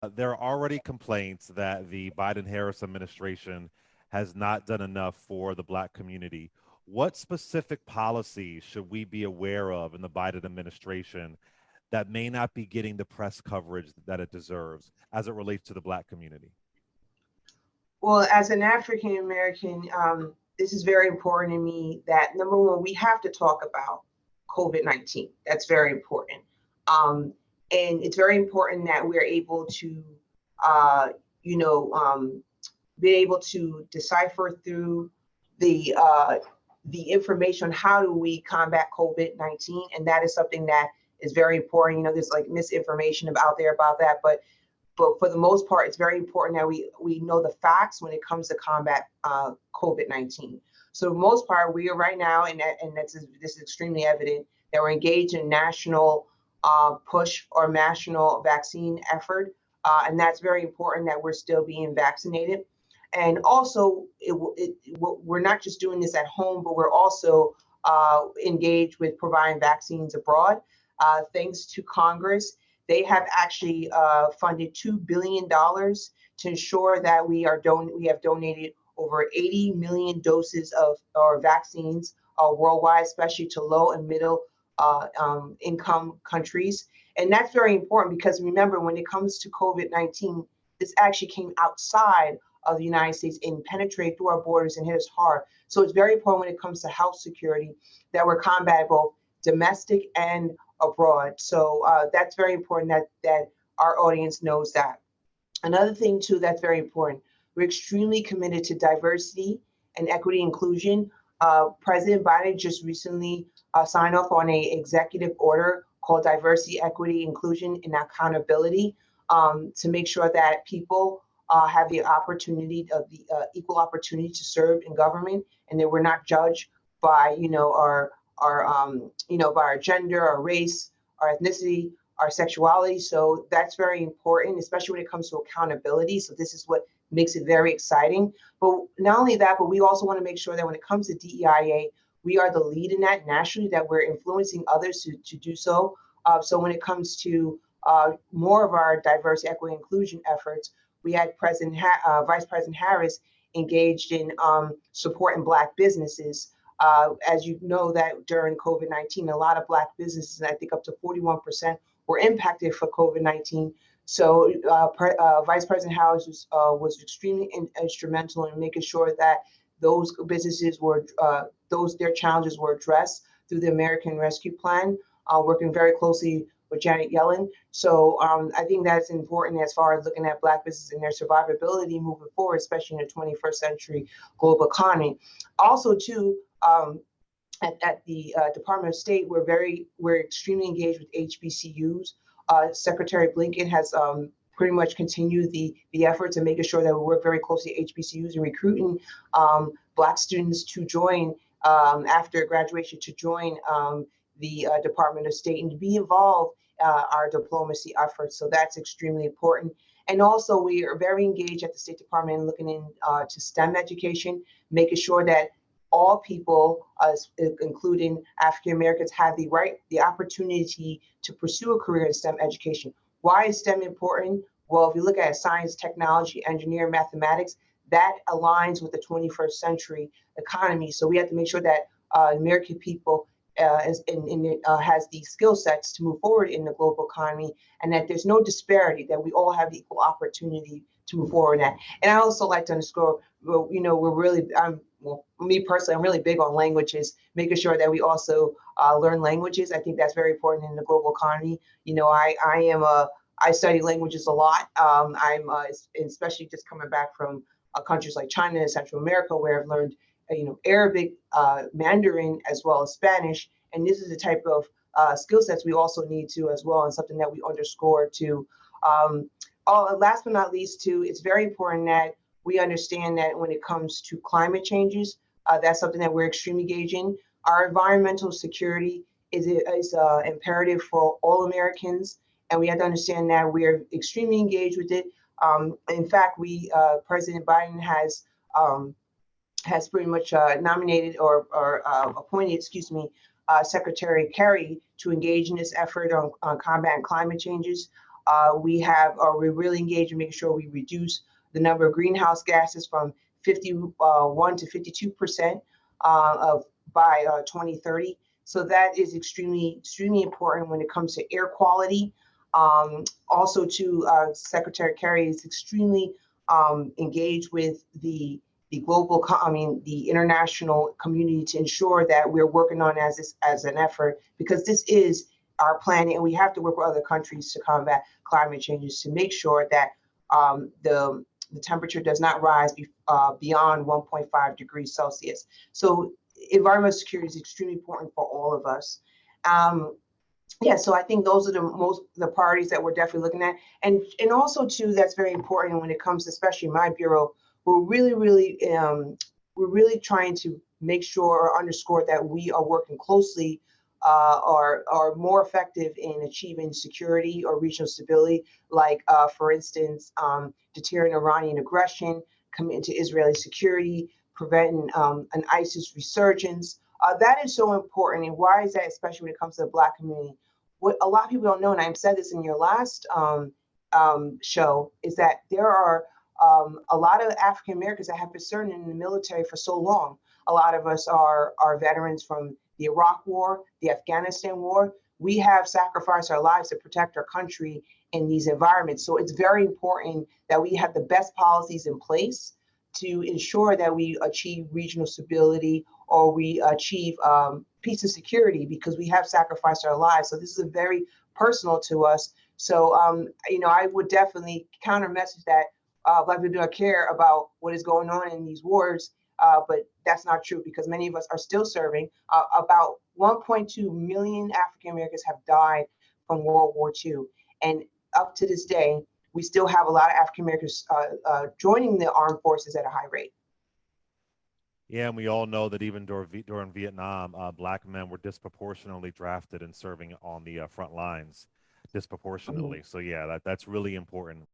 There are already complaints that the Biden-Harris administration has not done enough for the Black community. What specific policies should we be aware of in the Biden administration that may not be getting the press coverage that it deserves as it relates to the Black community? Well, as an African American, this is very important to me that number one, we have to talk about COVID-19. That's very important. Um, and it's very important that we're able to, uh, you know, be able to decipher through the uh, the information on how do we combat COVID-19, and that is something that is very important. There's like misinformation out there about that, but for the most part, it's very important that we know the facts when it comes to combat COVID-19. So for the most part, we are right now, and this is extremely evident that we're engaged in national push or national vaccine effort, and that's very important that we're still being vaccinated. And also, we're not just doing this at home, but we're also engaged with providing vaccines abroad. Thanks to Congress, they have actually funded $2 billion to ensure that we have donated over 80 million doses of our vaccines worldwide, especially to low and middle income countries. And that's very important because remember, when it comes to COVID-19, this actually came outside of the United States and penetrated through our borders and hit us hard. So it's very important when it comes to health security that we're combating both domestic and abroad. So that's very important that our audience knows that. Another thing too that's very important, we're extremely committed to diversity and equity inclusion. President Biden just recently signed off on a executive order called Diversity, Equity, Inclusion, and Accountability to make sure that people have the opportunity of the equal opportunity to serve in government, and that we're not judged by by our gender, our race, our ethnicity, our sexuality. So that's very important, especially when it comes to accountability. So this is what makes it very exciting. But not only that, but we also want to make sure that when it comes to DEIA, we are the lead in that nationally, that we're influencing others to do so. So when it comes to more of our diversity, equity, inclusion efforts, we had Vice President Harris engaged in supporting Black businesses. As you know, that during COVID-19, a lot of Black businesses, and I think up to 41%, were impacted for COVID-19. So Vice President Harris was extremely instrumental in making sure that those businesses their challenges were addressed through the American Rescue Plan, working very closely with Janet Yellen. So I think that's important as far as looking at Black businesses and their survivability moving forward, especially in the 21st century global economy. Also, too, at the Department of State, we're extremely engaged with HBCUs. Secretary Blinken has pretty much continued the efforts and making sure that we work very closely with HBCUs and recruiting Black students to join after graduation to join the Department of State and to be involved our diplomacy efforts. So that's extremely important. And also, we are very engaged at the State Department in looking into STEM education, making sure that all people, including African Americans, have the opportunity to pursue a career in STEM education. Why is STEM important? Well, if you look at science, technology, engineering, mathematics, that aligns with the 21st century economy. So we have to make sure that American people has the skill sets to move forward in the global economy, and that there's no disparity, that we all have the equal opportunity to move forward in that. And I also like to underscore, me personally, I'm really big on languages, making sure that we also learn languages. I think that's very important in the global economy. I study languages a lot. I'm especially just coming back from countries like China and Central America, where I've learned Arabic, Mandarin, as well as Spanish. And this is the type of skill sets we also need to as well, and something that we underscore to. Last but not least, too, it's very important that we understand that when it comes to climate changes, that's something that we're extremely engaged in. Our environmental security is imperative for all Americans, and we have to understand that we are extremely engaged with it. In fact, President Biden has pretty much nominated or appointed, Secretary Kerry to engage in this effort on combating climate changes. We're really engaged in making sure we reduce the number of greenhouse gases from 51 to 52% of by 2030. So that is extremely important when it comes to air quality. Also, to Secretary Kerry is extremely engaged with the international community to ensure that we're working on as an effort, because this is our planet and we have to work with other countries to combat climate changes to make sure that the temperature does not rise beyond 1.5 degrees Celsius. So environmental security is extremely important for all of us. Yeah, so I think those are the priorities that we're definitely looking at, and also too, that's very important when it comes to, especially my bureau. We're really trying to make sure or underscore that we are working closely or are more effective in achieving security or regional stability, like for instance, deterring Iranian aggression, committing to Israeli security, preventing an ISIS resurgence. That is so important. And why is that, especially when it comes to the Black community? What a lot of people don't know, and I said this in your last show, is that there are a lot of African Americans that have been serving in the military for so long. A lot of us are veterans from the Iraq War, the Afghanistan War. We have sacrificed our lives to protect our country in these environments. So it's very important that we have the best policies in place to ensure that we achieve regional stability or we achieve peace and security, because we have sacrificed our lives. So this is a very personal to us. So, I would definitely counter message that Black people don't care about what is going on in these wars. But that's not true, because many of us are still serving. About 1.2 million African Americans have died from World War II. And up to this day, we still have a lot of African Americans joining the armed forces at a high rate. Yeah, and we all know that even during Vietnam, Black men were disproportionately drafted and serving on the front lines, Mhm. disproportionately. So yeah, that's really important.